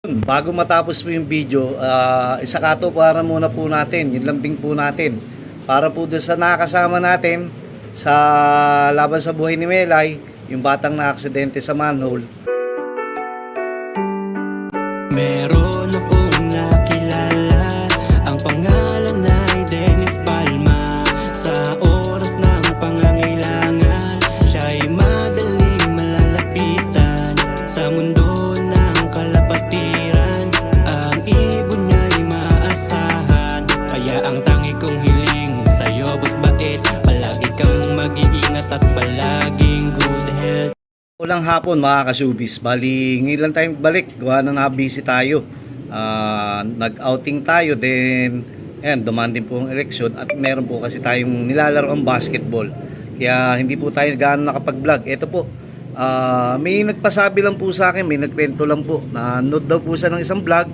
Bago matapos po yung video, isakato para muna po natin, yung lambing po natin. Para po doon sa nakakasama natin sa laban sa buhay ni Melay, yung batang na aksidente sa manhole. Meron akong nakilala, ang pangalan ay Dennis Palma. Sa oras ng pangangailangan, siya'y madaling malalapitan. Sa mundo ng kalapatiran, ang ibon niya'y maaasahan. Kaya ang tangi kong hiling sa'yo, boss bait, palagi kang mag-iingat at palaging good health. Ulang hapon mga kasubis, bali ngayon lang tayong balik, gawa na na-busy tayo. Nag-outing tayo, then dumaan din po ang eleksyon at meron po kasi tayong nilalaro ang basketball. Kaya hindi po tayo gaano nakapag-vlog. Ito po, may nagpasabi lang po sa akin, may nagkwento lang po. Nanood daw po siya ng isang vlog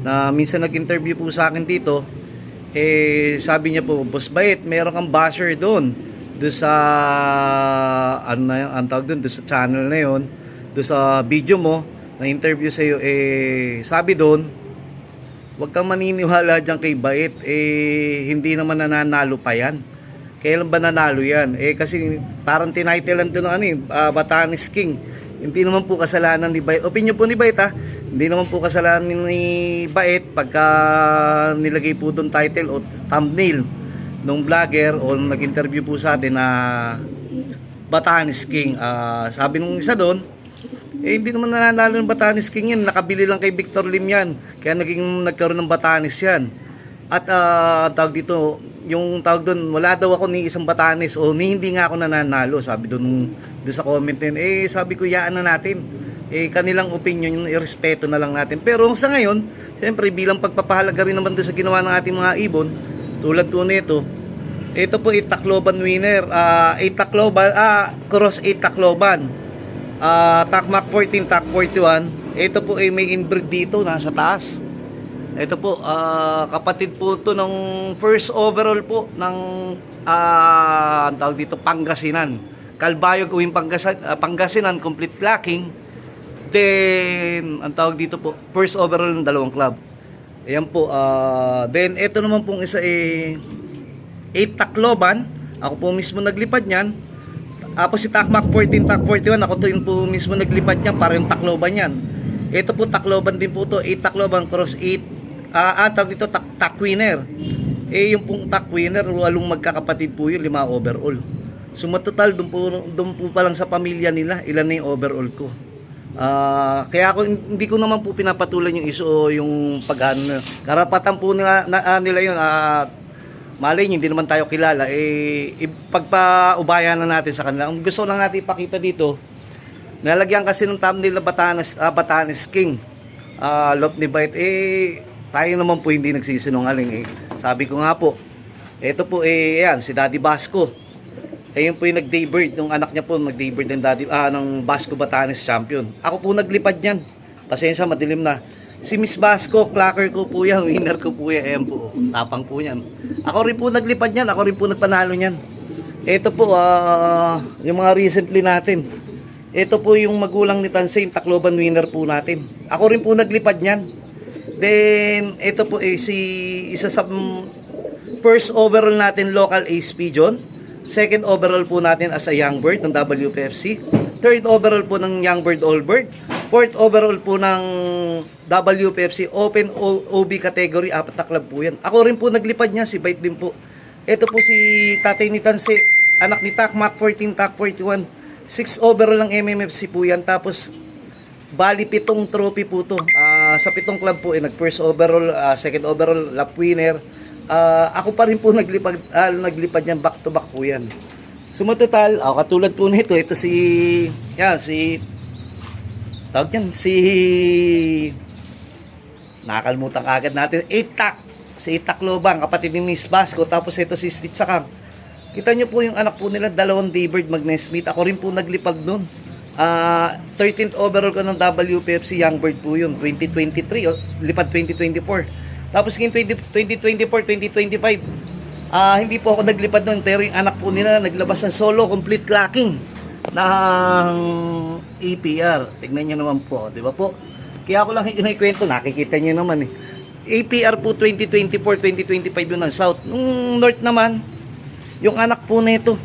na minsan nag-interview po sa akin dito. Sabi niya po, Boss Bait, meron kang basher doon sa ano na yung ang tawag doon sa channel na yon, doon sa video mo na interview sa iyo, sabi doon, wag kang maniniwala diyan kay Bait, hindi naman nananalo pa yan. Kailan ba nanalo yan? Kasi parang tinitlean doon ng Batanes King. Hindi naman po kasalanan ni Bait. Opinion po ni Bait, hindi naman po kasalanan ni Bait pagka nilagay po doon title o thumbnail nung vlogger o nung nag-interview po sa atin na Batanes King. Sabi nung isa doon, hindi naman nananalo ng Batanes King yan, nakabili lang kay Victor Lim yan, kaya nagkaroon ng Batanes yan. At tawag dito, yung tawag doon, wala daw ako ni isang Batanes o ni hindi nga ako nananalo, sabi doon sa comment din. Sabi ko, yaan na natin, kanilang opinion, yung irespeto na lang natin. Pero sa ngayon, siyempre bilang pagpapahalaga rin naman doon sa ginawa ng ating mga ibon, tulad po nito, ito po 8 Tacloban winner, 8 Tacloban, cross 8 Tacloban, Takmak 14, Tak 41. Ito po may inbreed dito, nasa taas. Ito po, kapatid po to ng first overall po ng ang tawag dito, Pangasinan. Calbayog uwing Pangasinan, complete clacking. Then, ang tawag dito po, first overall ng dalawang club. Ayan po, then ito naman pong isa 8 Tacloban, ako po mismo naglipad niyan. Tapos si Takmak 14, Tak 41, ako to yung po mismo naglipad niyan para yung Tacloban yan. Ito po Tacloban din po to, 8 Tacloban cross 8, tawag dito Tak winner. Yung pong Tak winner, walong magkakapatid po yun, 5 overall. So matotal, doon po pa lang sa pamilya nila, ilan na yung overall ko. Kaya ako hindi ko naman po pinapatulan yung iso o yung pag-ano. Karapatan po nila yun. Malay nyo, hindi naman tayo kilala. Pagpaubayan na natin sa kanila. Ang gusto lang natin ipakita dito, nalagyan kasi ng thumbnail na Batanes King. Love ni Bait. Tayo naman po hindi nagsisinungaling. Sabi ko nga po, ito po yan, si Daddy Basco. Ayun po yung nag-daybird, yung anak niya po nag-daybird ng Basco Batanes champion. Ako po naglipad niyan. Pasensya, madilim na. Si Miss Basco, clacker ko po yan, winner ko po yan. Ayan po, tapang po yan. Ako rin po naglipad niyan, ako rin po nagpanalo niyan. Ito po, yung mga recently natin. Ito po yung magulang ni Tansay, Tacloban winner po natin. Ako rin po naglipad niyan. Then, ito po isa sa first overall natin local ace pigeon. Second overall po natin as a young bird ng WPFC. Third overall po ng young bird all bird. Fourth overall po ng WPFC open OB category, 4 na club po yan. Ako rin po naglipad niya, si Bait din po. Ito po si tatay ni Tanse, anak ni Takmak 14, Tak 41. 6 overall ng MMFC po yan. Tapos bali 7 trophy po to. Sa 7 club po nag first overall, second overall, lap winner. Ako pa rin po naglipad niyan, back to back po yan. So matotal, katulad po nito, ito si tawag yan, nakakalimutan agad natin, 8 Tak, si 8 Tacloban, kapatid ni Miss Basco. Tapos ito si Stitch Sakang. Kita nyo po yung anak po nila, dalawang daybird Magnesmith. Ako rin po naglipad nun. 13th overall ko ng WPFC young bird po yun, 2023, lipad 2024. Tapos ngayon 2024, 2025, hindi po ako naglipad nun, pero yung anak po nila naglabas ng solo complete clacking ng APR. Tignan nyo naman po, di ba po? Kaya ako lang kinikwento, nakikita niyo naman eh. APR po 2024-2025 yun ng South. Nung North naman, yung anak po nito,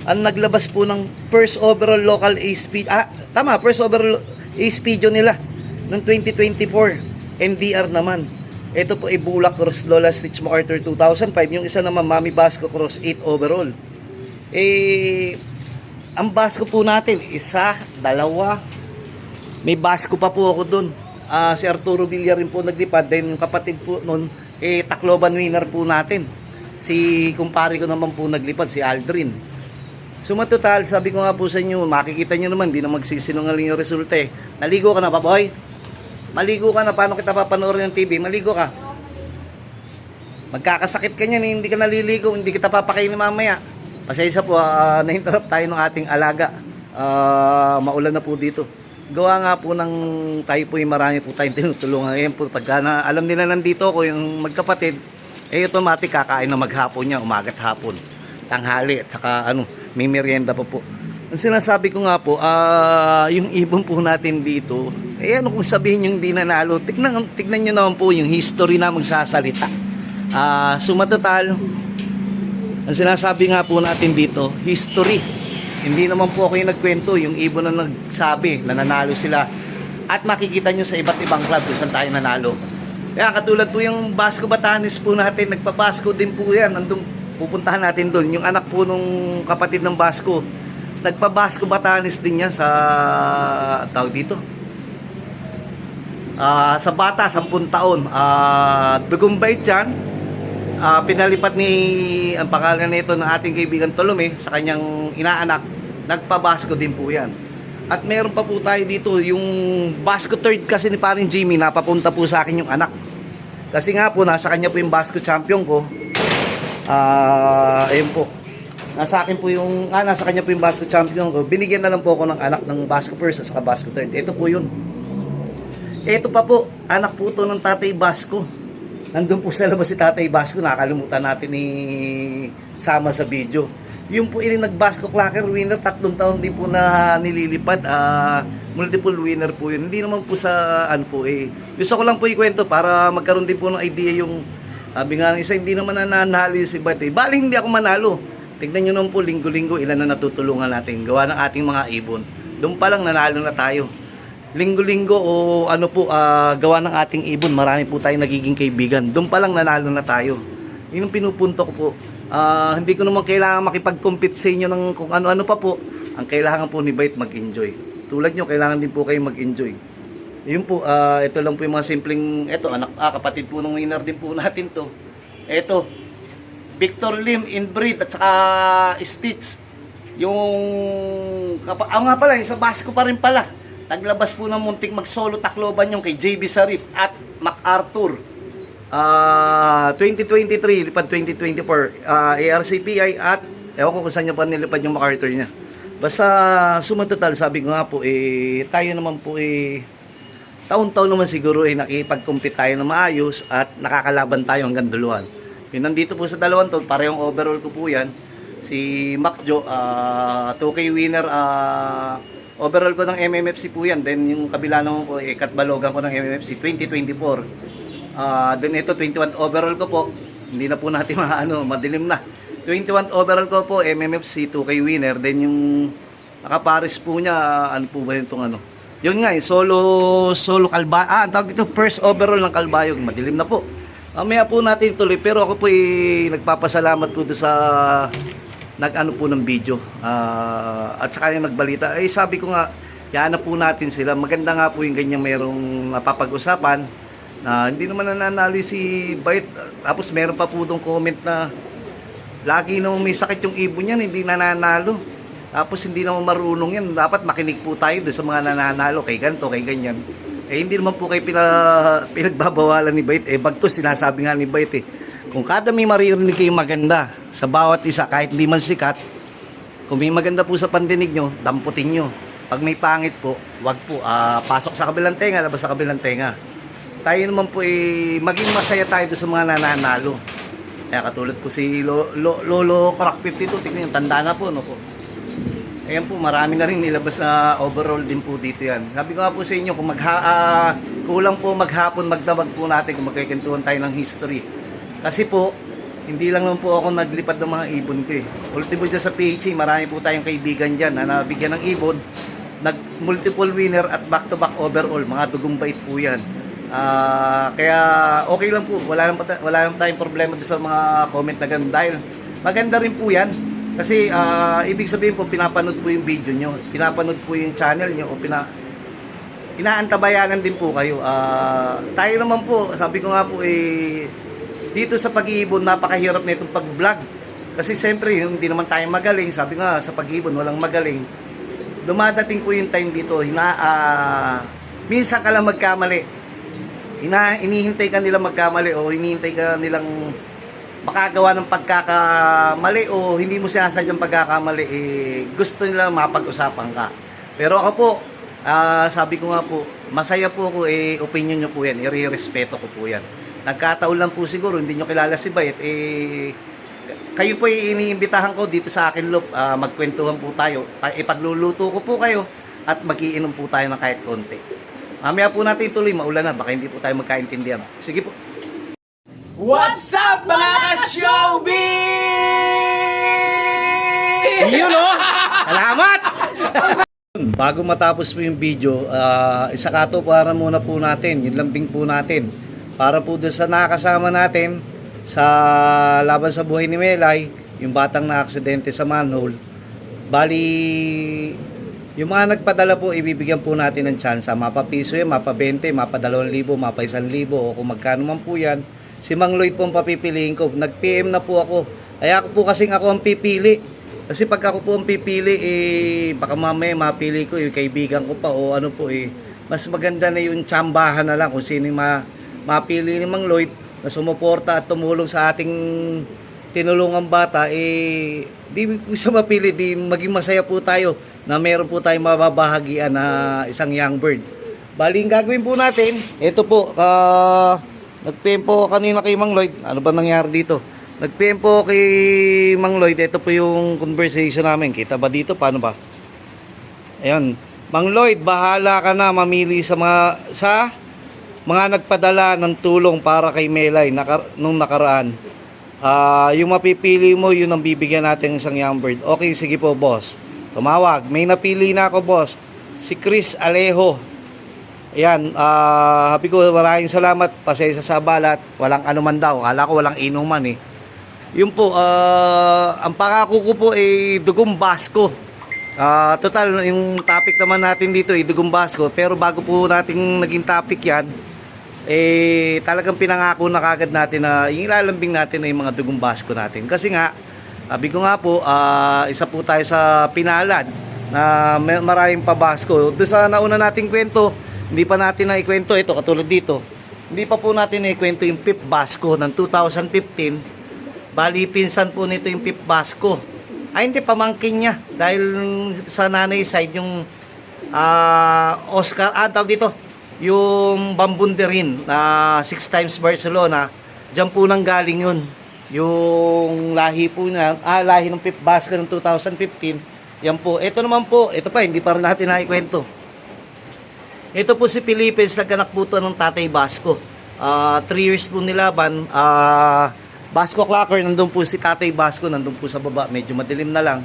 ang naglabas po ng first overall local ace speed. First overall ace speed nila ng 2024. NDR naman. Ito po ay Bulak Cross Lola Stitch MacArthur 2005. Yung isa naman Mami Basco Cross 8 overall. Ang Basco po natin, isa, dalawa. May Basco pa po ako dun. Si Arturo Villar rin po naglipad. Then kapatid po nun, Tacloban winner po natin. Si kumpare ko naman po naglipad, si Aldrin. Sumatotal, sabi ko nga po sa inyo, makikita nyo naman, di na magsisinungaling yung resulta eh. Naligo ka na pa, boy? Maligo ka na, paano kita papanoorin ng TV? Maligo ka. Magkakasakit ka niyan, hindi ka naliligo, hindi kita papakainin mamaya. Pasensya po, na-interrupt tayo ng ating alaga. Maulan na po dito. Gawa nga po ng tayo po yung marami po tayong tinutulungan. Ngayon po, pagka alam nila nandito ko yung magkapatid, automatic kakain na maghapon niya, umaga't hapon, tanghali, at saka may merienda pa po. Ang sinasabi ko nga po, yung ibon po natin dito, kung sabihin yung di nanalo, tignan nyo naman po yung history na magsasalita. Sumatotal, ang sinasabi nga po natin dito, history. Hindi naman po ako yung nagkwento, yung ibon na nagsabi na nanalo sila. At makikita nyo sa iba't ibang club kung saan tayo nanalo. Kaya katulad po yung Basco Batanes po natin, nagpa-Basco din po yan. Nandun, pupuntahan natin doon. Yung anak po nung kapatid ng Basco, nagpa-Basco Batanes din yan sa tawag dito. Sa bata, 10 taon. Dugumbait yan. Pinalipat ni ang pangalan nito ng ating kaibigan Tolome sa kanyang inaanak. Nagpa-Basco din po yan. At meron pa po tayo dito, yung Basco third kasi ni paring Jimmy, napapunta po sa akin yung anak. Kasi nga po, nasa kanya po yung Basco champion ko. Ayun po. Nasa kanya po yung Basco champion ko. Binigyan na lang po ako ng anak ng Basco first at saka Basco third. Ito po yun. Ito pa po, anak po to ng Tatay Basco. Nandun po sa labas si Tatay Basco, nakalimutan natin ni sama sa video. Yung po nag-Basco Clacker winner, 3 taon din po na nililipad. Multiple winner po yun. Hindi naman po sa gusto ko lang po ikwento para magkaroon din po ng idea yung sabi nga ng isa, hindi naman nananalo si Bat. Baling hindi ako manalo. Tignan nyo naman po, linggo-linggo, ilan na natutulungan natin. Gawa ng ating mga ibon. Doon pa lang nanalo na tayo. Linggo-linggo o gawa ng ating ibon, marami po tayong nagiging kaibigan. Doon pa lang nanalo na tayo. Yun ang pinupunto ko po. Hindi ko naman kailangan makipag-compete sa inyo ng kung ano-ano pa po. Ang kailangan po ni Bait mag-enjoy. Tulad nyo, kailangan din po kayo mag-enjoy. Yun po, ito lang po yung mga simpleng, kapatid po ng winner din po natin to. Ito, Victor Lim, Inbreed, at saka Stitch. Nga pala, yung sa Basco pa rin pala. Naglabas po ng muntik mag-solo Tacloban yung kay JB Sarip at MacArthur. 2023, lipad 2024, ARCPI at ewan ko kung saan niya pa nilipad yung MacArthur niya. Basta sumatotal, sabi ko nga po, tayo naman po taon-taon naman siguro nakipag-compete tayo na maayos at nakakalaban tayo hanggang duluhan. Yun, nandito po sa dalawang taon, parehong overall ko po yan. Si Macjo, 2K winner, overall ko ng MMFC po yan. Then yung kabila naman po, katbalogan ko ng MMFC 2024. Then ito, 21 overall ko po. Hindi na po natin madilim na. 21 overall ko po, MMFC 2K winner. Then yung nakapares po niya, ano po ba yung yun nga, solo Kalbayog. Ang tawag dito, first overall ng Kalbayog. Madilim na po. Mamaya po natin tuloy. Pero ako po nagpapasalamat po sa po ng video. At saka yung nagbalita. Sabi ko nga, yan na po natin sila. Maganda nga po yung ganyan mayroong napapag-usapan. Hindi naman nananalo si Bait. Tapos meron pa po itong comment na lagi naman may sakit yung ibon niyan, hindi nananalo. Tapos hindi naman marunong yan. Dapat makinig po tayo doon sa mga nananalo. Kay ganito, kay ganyan. Hindi naman po kayo pinagbabawalan ni Bait. Bagtos, sinasabi nga ni Bait kung kada may maririnig kayo maganda sa bawat isa, kahit hindi man sikat, kung may maganda po sa pandinig nyo, damputin nyo. Pag may pangit po, wag po. Pasok sa kabilang tenga, labas sa kabilang tenga. Tayo naman po maging masaya tayo doon sa mga nananalo. Kaya katulad po si Lolo Crack 52, tignan yung tanda na po, no po. Ayan po, marami na rin nilabas na overall din po dito yan. Sabi ko nga po sa inyo, kung kulang po maghapon, magdamag po natin kung magkikintuhan tayo ng history. Kasi po, hindi lang naman po ako naglipad ng mga ibon ko eh. Ultimo dyan sa PHA, marami po tayong kaibigan dyan na nabigyan ng ibon. Nag-multiple winner at back-to-back overall. Mga dugong bait po yan. Kaya okay lang po. Wala lang tayong problema sa mga comment na ganun. Dahil maganda rin po yan. Kasi ibig sabihin po, pinapanood po yung video nyo. Pinapanood po yung channel nyo. O inaantabayanan din po kayo. Tayo naman po, sabi ko nga po dito sa pag-iibon, napakahirap na itong pag-vlog. Kasi siyempre, hindi naman tayo magaling. Sabi nga, sa pag-iibon, walang magaling. Dumadating po yung time dito, minsan ka lang magkamali. Inihintay ka nila magkamali o hinihintay ka nilang makagawa ng pagkakamali o hindi mo sinasadyang pagkakamali, gusto nila mapag-usapan ka. Pero ako po, sabi ko nga po, masaya po ako, opinion nyo po yan, i-respeto ko po yan. Nagkataon lang po siguro, hindi nyo kilala si Bayet, kayo po iniimbitahan ko dito sa akin loop, magkwentuhan po tayo, ipagluluto ko po kayo at magiinom po tayo ng kahit konti. Mamaya po natin tuloy, maulan na, baka hindi po tayo magkaintindihan. Sige po. What's up mga ka-showbiz? Yun o! Salamat! Bago matapos po yung video, isakato para muna po natin, yung lambing po natin. Para po doon sa nakakasama natin sa laban sa buhay ni Melay, yung batang na aksidente sa manhole. Bali, yung mga nagpadala po, ibibigyan po natin ng tsansa. Mapa piso yan, mapa 20, mapa 2,000, mapa 1,000, o kung magkano man po yan. Si Mang Lloyd po ang papipiliin ko. Nag-PM na po ako. Kaya ako po kasing ako ang pipili. Kasi pag ako po ang pipili, baka mamaya mapili ko, yung kaibigan ko pa o ano po mas maganda na yung tsambahan na lang kung sino yung mapili ni Mang Lloyd na sumuporta at tumulong sa ating tinulungang bata, di po siya mapili, di maging masaya po tayo na meron po tayong mababahagian na isang young bird. Bali, gagawin po natin, ito po, nag-PM po kanina kay Mang Lloyd. Ano ba nangyari dito? Nag-PM po kay Mang Lloyd. Ito po yung conversation namin. Kita ba dito? Paano ba? Ayun. Mang Lloyd, bahala ka na mamili sa mga nagpadala ng tulong para kay Melay nung nakaraan. Yung mapipili mo, yun ang bibigyan natin isang young bird. Okay, sige po, boss. Tumawag. May napili na ako, boss. Si Chris Alejo. Ayan, happy ko, maraming salamat. Pasensya sa balat. Walang anuman daw. Akala ko walang inuman eh. Yun po, ang pangako ko po dugong basko. Total, yung topic naman natin dito dugong basko. Pero bago po natin naging topic yan, talagang pinangako na kagad natin na yung ilalambing natin ay mga dugong basko natin. Kasi nga, sabi ko nga po, isa po tayo sa pinalad na maraming pabasko. Doon sa nauna nating kwento, hindi pa natin na ikwento ito, katulad dito. Hindi pa po natin na ikwento yung Pip Basco ng 2015. Bali, pinsan po nito yung Pip Basco. Ay, hindi, pamangkin niya. Dahil sa nanay side, yung Oscar, tawag dito, yung Bambunderin, 6 times Barcelona, dyan po nang galing yun. Yung lahi po na, lahi ng Pip Basco ng 2015, yan po. Ito naman po, ito pa, hindi pa rin natin naikwento. Ito po si Philippines, nagkanak po ito ng Tatay Basco. 3 years po nilaban. Basco Clocker, nandun po si Tatay Basco, nandun po sa baba, medyo madilim na lang.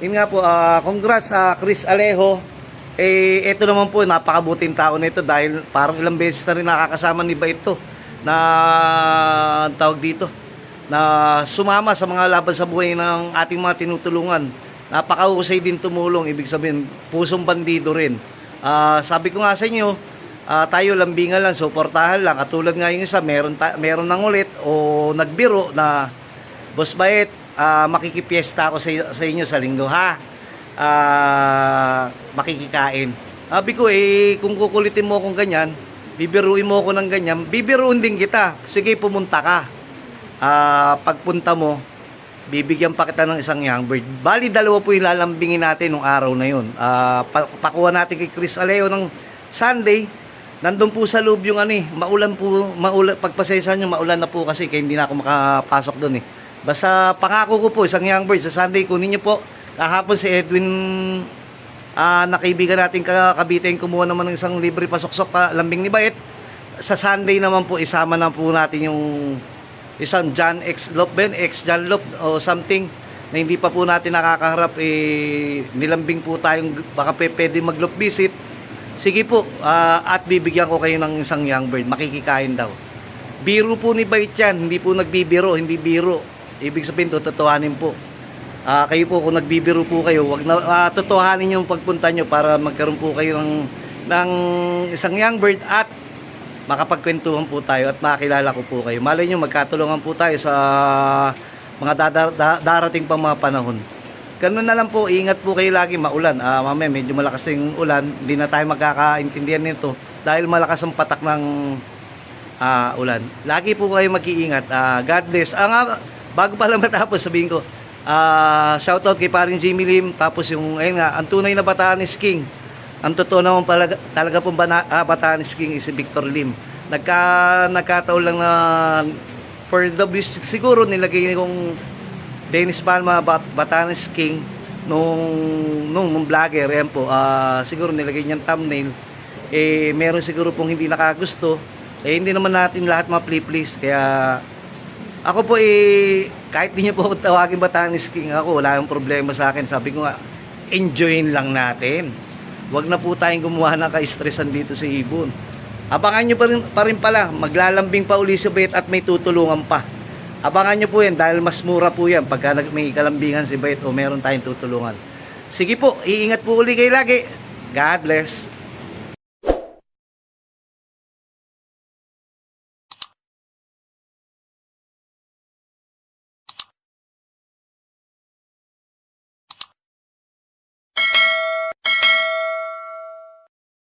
Yun nga po, congrats sa Chris Alejo. Ito naman po, napakabuting tao nito dahil parang ilang beses na rin nakakasama ni ba ito na tawag dito, na sumama sa mga laban sa buhay ng ating mga tinutulungan. Napakahusay din tumulong, ibig sabihin, pusong bandido rin. Sabi ko nga sa inyo, tayo lambingan lang, suportahan lang. Katulad nga yung isa, meron nang ulit o nagbiro na, Boss Bayet, makikipiesta ako sa inyo sa linggo ha. Makikikain. Sabi ko kung kukulitin mo akong ganyan, bibiruin mo ako ng ganyan, bibiruin din kita. Sige, pumunta ka. Pagpunta mo, bibigyan pa kita ng isang young bird. Bali, 2 po yung lalambingin natin nung araw na yun. Pakuha natin kay Chris Aleo ng Sunday. Nandun po sa loob yung maulan po, pagpasensya nyo, maulan na po kasi kaya hindi na ako makapasok doon Basta pangako ko po, isang young bird sa Sunday, kunin nyo po. Kahapon si Edwin, na kaibigan natin Cavite, kumuha naman ng isang libre pasok-sok lambing ni Bait. Sa Sunday naman po, isama na po natin yung isang John X Lop, X John Lop o something na hindi pa po natin nakakaharap. Nilambing po tayong baka pwede mag-lop visit. Sige po, at bibigyan ko kayo ng isang young bird, makikikain daw. Biro po ni Bait yan, hindi po nagbibiro, hindi biro. Ibig sabihin, totohanin po. Kayo po, kung nagbibiro po kayo, wag na totohanin yung pagpunta nyo para magkaroon po kayo ng isang young bird at makapagkwentuhan po tayo at makakilala ko po kayo. Malay nyo, magkatulungan po tayo sa mga darating pang mga panahon. Ganun na lang po, ingat po kayo lagi, maulan. Mamaya medyo malakas yung ulan, hindi na tayo magkakaintindihan nito dahil malakas ang patak ng ulan. Lagi po kayo mag-iingat. God bless. Bago pala matapos, sabihin ko, shoutout kay paring Jimmy Lim, tapos yung, ayun nga, ang tunay na Batanes King. Ang totoo naman pala, talaga pong Batanes King is si Victor Lim. Nagkataon lang na for the views, siguro nilagay kong Dennis Palma Batanes King nung vlogger, yan po, siguro nilagay niyang thumbnail, meron siguro pong hindi nakagusto, hindi naman natin lahat ma-please, kaya ako po kahit di niyo po tawagin Batanes King, ako wala yung problema sa akin. Sabi ko nga, enjoyin lang natin, wag na po tayong gumawa ng ka-stressan dito sa ibon. Abangan nyo pa rin pala, maglalambing pa uli si Bait at may tutulungan pa. Abangan nyo po yan dahil mas mura po yan pagka may kalambingan si Bait o meron tayong tutulungan. Sige po, iingat po uli kayo lagi. God bless.